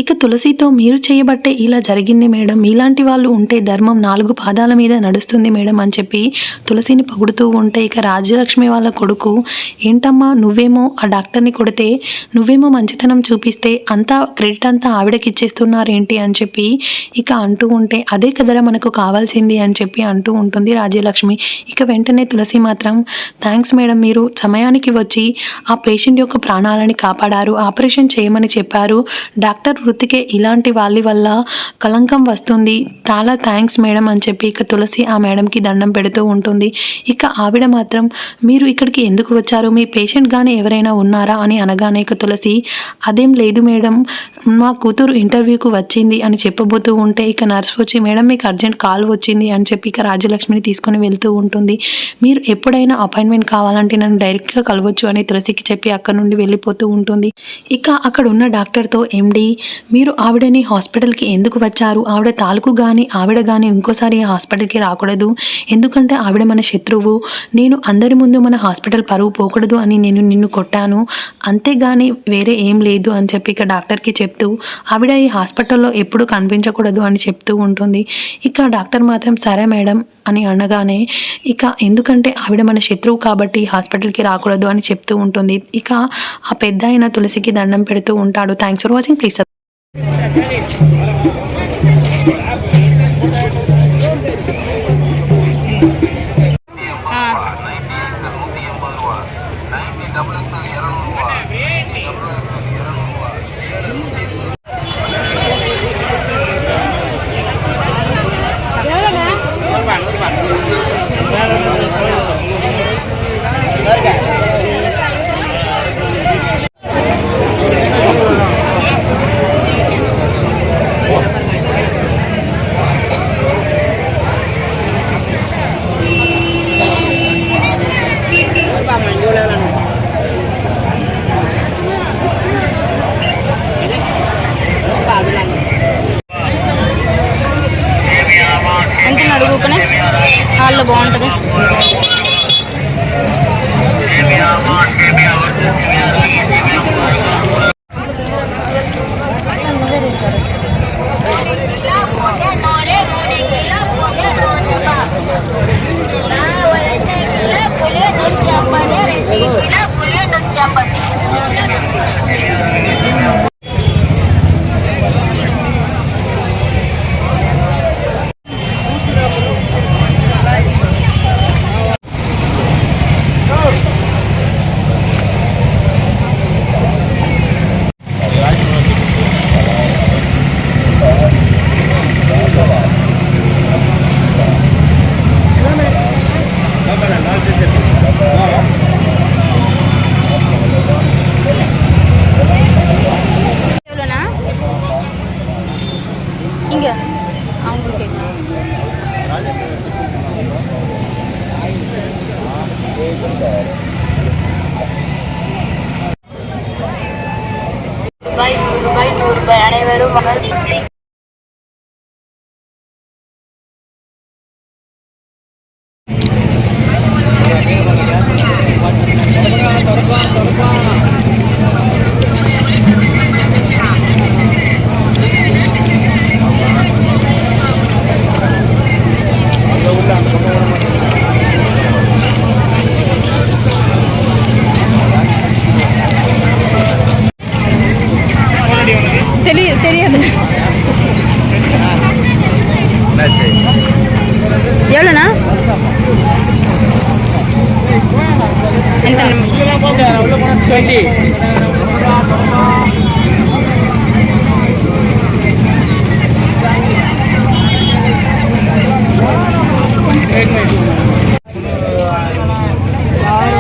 ఇక తులసితో మీరు చేయబట్టే ఇలా జరిగింది మేడం, మీలాంటి వాళ్ళు ఉంటే ధర్మం 4 పాదాల మీద నడుస్తుంది మేడం అని చెప్పి తులసిని పొగుడుతూ ఉంటే, ఇక రాజ్యలక్ష్మి వాళ్ళ కొడుకు ఏంటమ్మా నువ్వేమో ఆ డాక్టర్ని కొడితే నువ్వేమో మంచితనం చూపిస్తే అంతా క్రెడిట్ అంతా ఆవిడకి ఇచ్చేస్తున్నారేంటి అని చెప్పి ఇక అంటూ ఉంటే, అదే కదరా మనకు కావాల్సింది అని చెప్పి అంటూ ఉంటుంది రాజ్యలక్ష్మి. ఇక వెంటనే తులసి మాత్రం థ్యాంక్స్ మేడం, మీరు సమయానికి వచ్చి ఆ పేషెంట్ యొక్క ప్రాణాలని కాపాడారు, ఆపరేషన్ చేయమని చెప్పారు, డాక్టర్ వృత్తికే ఇలాంటి వాళ్ళ వల్ల కలంకం వస్తుంది, చాలా థ్యాంక్స్ మేడం అని చెప్పి ఇక తులసి ఆ మేడంకి దండం పెడుతూ ఉంటుంది. ఇక ఆవిడ మాత్రం మీరు ఇక్కడికి ఎందుకు వచ్చారు, మీ పేషెంట్ కానీ ఎవరైనా ఉన్నారా అని అనగానే ఇక తులసి అదేం లేదు మేడం, మా కూతురు ఇంటర్వ్యూకు వచ్చింది అని చెప్పబోతూ ఉంటే ఇక నర్స్ వచ్చి మేడం మీకు అర్జెంట్ కాల్ వచ్చింది అని చెప్పి ఇక రాజ్యలక్ష్మిని తీసుకొని వెళ్తూ ఉంటుంది. మీరు ఎప్పుడైనా అపాయింట్మెంట్ కావాలంటే నన్ను డైరెక్ట్గా కలవచ్చు అని తులసికి చెప్పి అక్కడ నుండి వెళ్ళిపోతూ ఉంటుంది. ఇక అక్కడ ఉన్న డాక్టర్తో ఎండి మీరు ఆవిడని హాస్పిటల్కి ఎందుకు వచ్చారు, ఆవిడ తాలూకు కానీ ఆవిడ కానీ ఇంకోసారి హాస్పిటల్కి రాకూడదు, ఎందుకంటే ఆవిడ మన శత్రువు, నేను అందరి ముందు మన హాస్పిటల్ పరువు పోకూడదు అని నేను నిన్ను కొట్టాను, అంతేగాని వేరే ఏం లేదు అని చెప్పి ఇక డాక్టర్కి చెప్తూ ఆవిడ ఈ హాస్పిటల్లో ఎప్పుడు కనిపించకూడదు అని చెప్తూ ఉంటుంది. ఇక డాక్టర్ మాత్రం సరే మేడం అని అనగానే ఇక ఎందుకంటే ఆవిడ మన శత్రువు కాబట్టి హాస్పిటల్కి రాకూడదు అని చెప్తూ ఉంటుంది. ఇక ఆ పెద్ద అయిన తులసికి దండం పెడుతూ ఉంటాడు. Thanks for watching, please. ఎంత అడుగుకునే వాళ్ళు బాగుంటుంది. அனைவரும் தெரியாது. எவ்வளோண்ணா?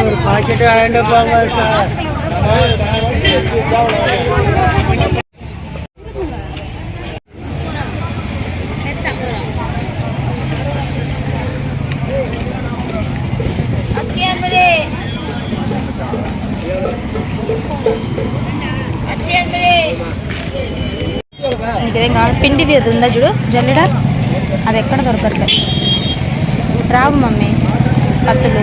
ஒரு பாக்கெட் வாங்கிட்டு போங்க சார். ఇంకేం కావాలి, పిండిది అది ఉందా చూడు జల్లెడ, అది ఎక్కడ దొరకట్లేదు. రావు మమ్మీ కత్తులు.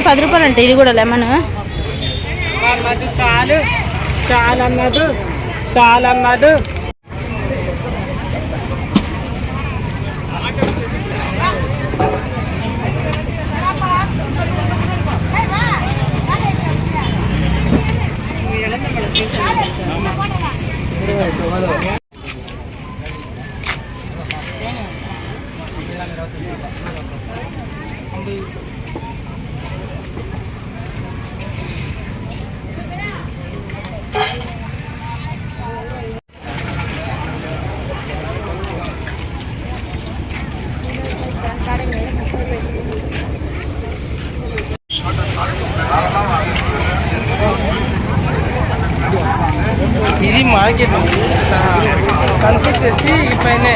10 రూపాయలు అంటే ఇది కూడా లెమన్ అమ్మదు చాలు చాలమ్మదు చాలమ్మదు. ఇది మార్కెట్ కనిపించేసి ఈ పైన